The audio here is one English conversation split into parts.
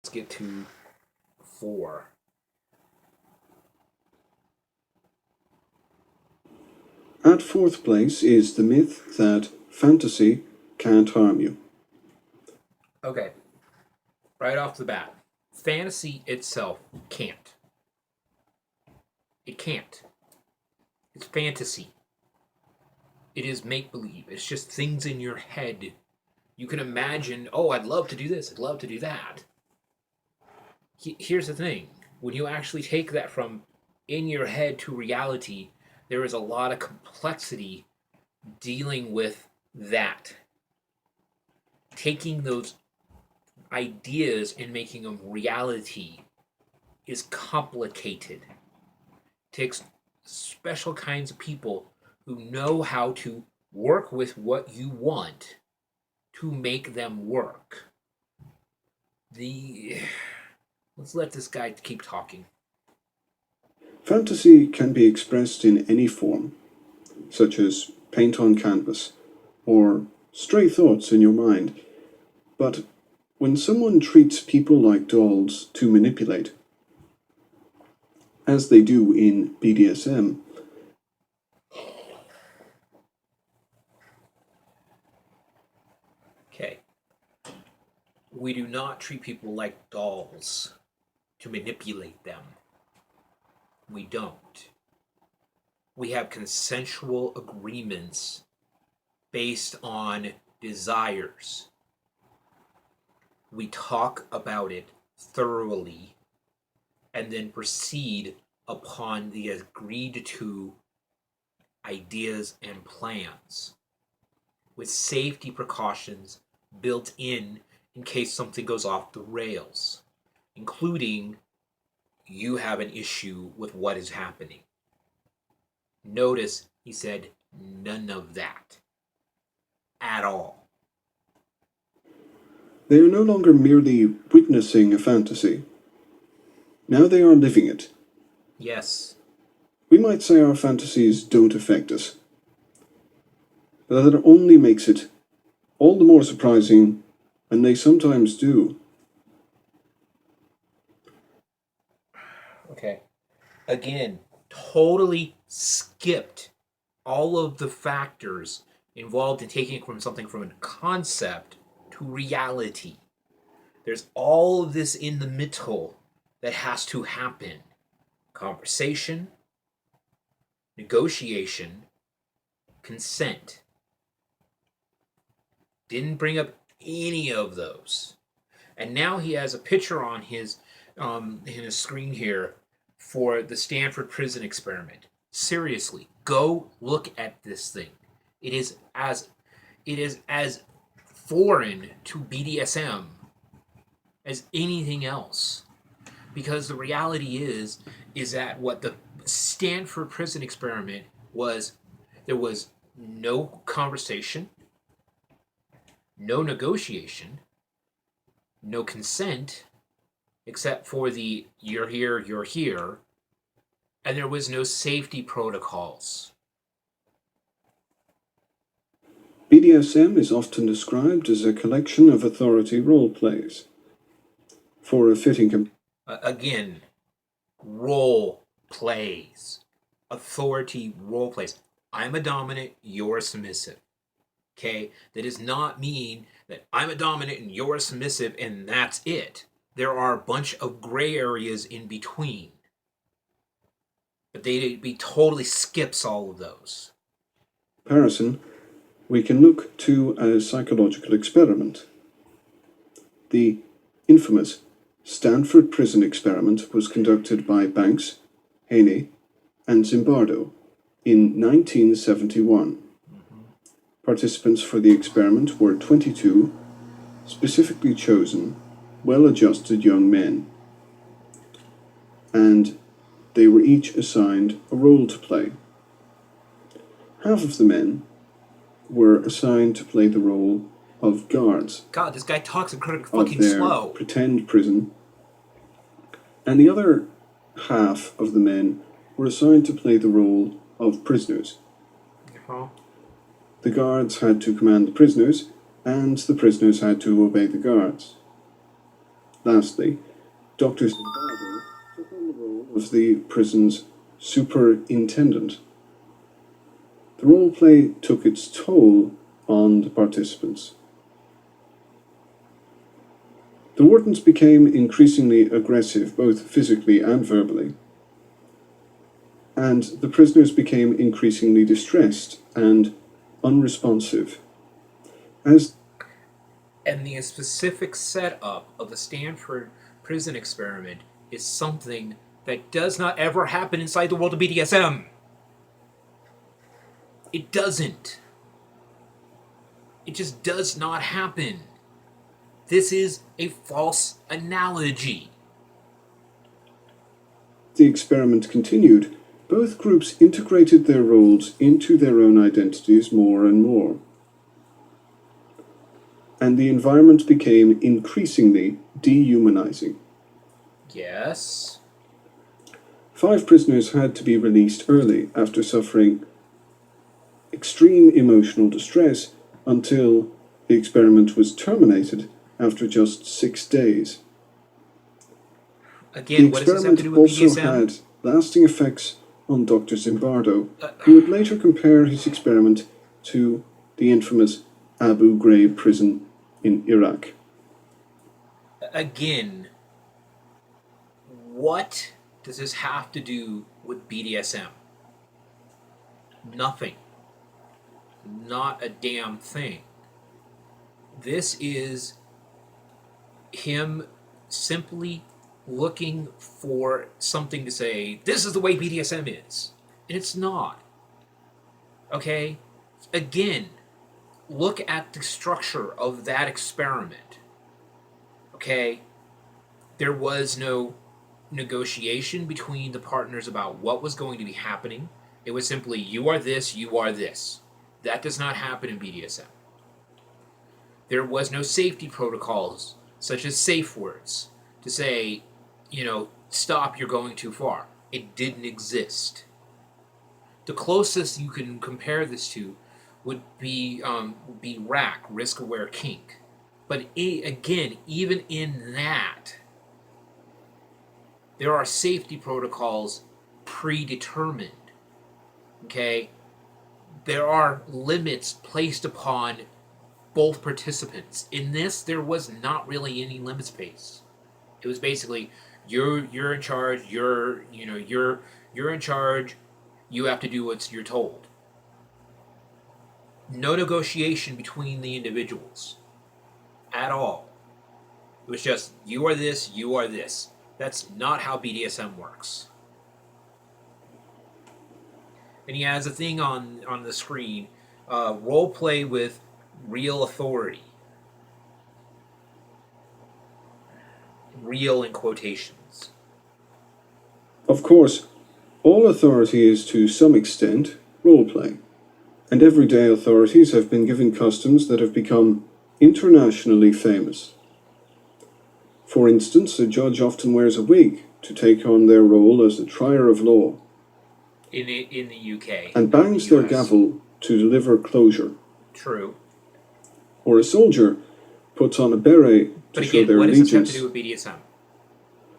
Let's get to 4. At fourth place is the myth that fantasy can't harm you. Okay, right off the bat, fantasy itself can't. It can't. It's fantasy. It is make believe. It's just things in your head. You can imagine, oh, I'd love to do this, I'd love to do that. Here's the thing, when you actually take that from in your head to reality, there is a lot of complexity dealing with that. Taking those ideas and making them reality is complicated. It takes special kinds of people who know how to work with what you want to make them work. Let's let this guy keep talking. Fantasy can be expressed in any form, such as paint on canvas or stray thoughts in your mind. But when someone treats people like dolls to manipulate, as they do in BDSM, Okay. We do not treat people like dolls to manipulate them. We don't. We have consensual agreements based on desires. We talk about it thoroughly and then proceed upon the agreed to ideas and plans with safety precautions built in case something goes off the rails, including you have an issue with what is happening. Notice he said none of that at all. they are no longer merely witnessing a fantasy. Now they are living it. Yes. We might say our fantasies don't affect us, but that only makes it all the more surprising, and they sometimes do. Okay. Again, totally skipped all of the factors involved in taking it from something from a concept to reality. There's all of this in the middle that has to happen: conversation, negotiation, consent. Didn't bring up any of those. And now he has a picture on his screen here for the Stanford prison experiment. Seriously, go look at this thing. It is as foreign to BDSM as anything else. Because the reality is that what the Stanford prison experiment was, there was no conversation, no negotiation, no consent, except for the you're here, and there was no safety protocols. BDSM is often described as a collection of authority role plays. For a fitting Again, role plays, authority role plays. I'm a dominant, you're a submissive. Okay? That does not mean that I'm a dominant and you're a submissive and that's it. There are a bunch of gray areas in between. But he totally skips all of those. comparison, we can look to a psychological experiment. The infamous Stanford prison experiment was conducted by Banks, Haney, and Zimbardo in 1971. Participants for the experiment were 22 specifically chosen, well-adjusted young men, and they were each assigned a role to play. Half of the men were assigned to play the role of guards God, this guy talks incredibly of fucking their slow. pretend prison, and the other half of the men were assigned to play the role of prisoners. Uh-huh. The guards had to command the prisoners, and the prisoners had to obey the guards. Lastly, Dr. Zimbardo took on the role of the prison's superintendent. The roleplay took its toll on the participants. The wardens became increasingly aggressive, both physically and verbally, and the prisoners became increasingly distressed and unresponsive. And the specific setup of the Stanford prison experiment is something that does not ever happen inside the world of BDSM. It doesn't. It just does not happen. This is a false analogy. The experiment continued. Both groups integrated their roles into their own identities more and more. And the environment became increasingly dehumanizing. Yes. 5 prisoners had to be released early after suffering extreme emotional distress until the experiment was terminated after just 6 days. Again, The what does this have to experiment do with also BDSM? had lasting effects on Dr. Zimbardo, who would later compare his experiment to the infamous Abu Ghraib prison in Iraq. Again, what does this have to do with BDSM? Nothing. Not a damn thing. This is him simply looking for something to say, this is the way BDSM is. And it's not. Okay? Again, look at the structure of that experiment. Okay? There was no negotiation between the partners about what was going to be happening. It was simply, you are this, you are this. That does not happen in BDSM. There was no safety protocols, such as safe words, to say, stop, you're going too far. It didn't exist. The closest you can compare this to would be RAC, risk-aware kink. But again, even in that, there are safety protocols predetermined. Okay? There are limits placed upon both participants. In this, there was not really any limits placed. It was basically, you're in charge. You're in charge. You have to do what you're told. No negotiation between the individuals at all. It was just, you are this, you are this. That's not how BDSM works. And he has a thing on the screen, role play with real authority. Real in quotations. Of course, all authority is to some extent roleplay, and everyday authorities have been given customs that have become internationally famous. For instance, a judge often wears a wig to take on their role as the trier of law. In the UK. And bangs their gavel to deliver closure. True. Or a soldier puts on a beret to show their what allegiance. Does this have to do with BDSM?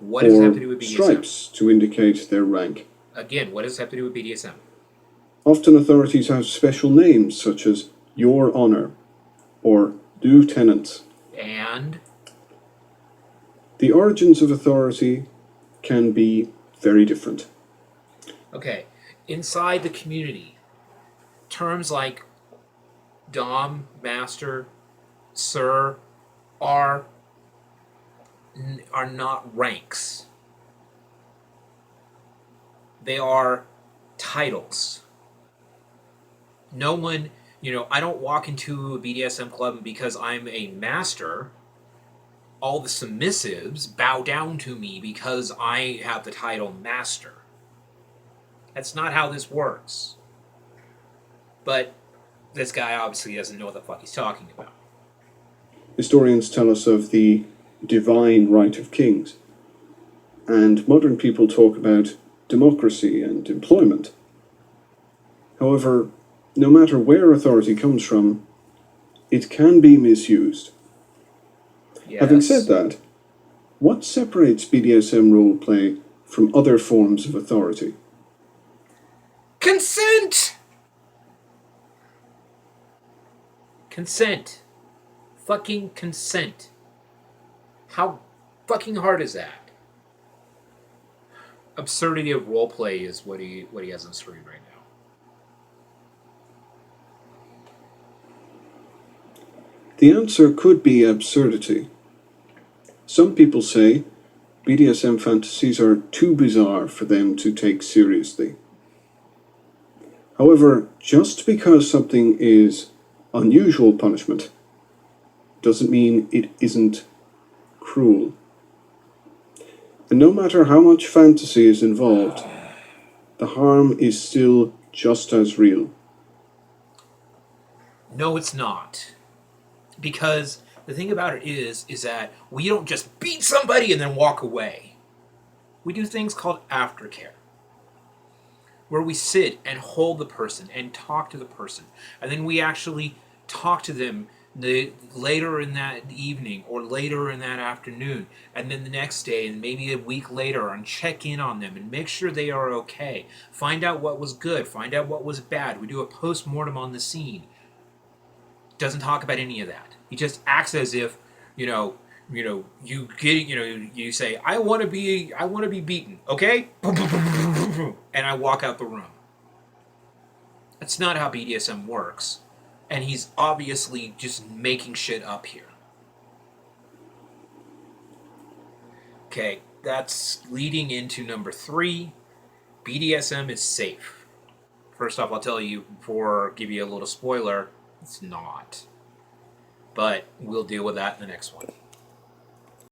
What does it have to do with BDSM? Stripes to indicate their rank. Again, what does this have to do with BDSM? Often authorities have special names such as Your Honor or Lieutenant. And? The origins of authority can be very different. Okay. Inside the community, terms like Dom, Master, Sir are not ranks. They are titles. No one, I don't walk into a BDSM club and because I'm a master, all the submissives bow down to me because I have the title master. That's not how this works. But this guy obviously doesn't know what the fuck he's talking about. Historians tell us of the divine right of kings, and modern people talk about democracy and employment. However, no matter where authority comes from, it can be misused. Yes. Having said that, What separates BDSM roleplay from other forms of authority? Consent! Consent. Fucking consent. How fucking hard is that? Absurdity of roleplay is what he has on screen right now. The answer could be absurdity. Some people say BDSM fantasies are too bizarre for them to take seriously. However, just because something is unusual punishment doesn't mean it isn't cruel. And no matter how much fantasy is involved, the harm is still just as real. No, it's not. Because the thing about it is that we don't just beat somebody and then walk away. We do things called aftercare, where we sit and hold the person and talk to the person, and then we actually talk to them later in that evening or later in that afternoon, and then the next day and maybe a week later, and check in on them and make sure they are okay. Find out what was good, find out what was bad. We do a post-mortem on the scene. Doesn't talk about any of that. He just acts as if, you say, I want to be beaten, okay? And I walk out the room. That's not how BDSM works. And he's obviously just making shit up here. Okay, that's leading into number 3. BDSM is safe. First off, I'll tell you, give you a little spoiler, it's not. But we'll deal with that in the next one.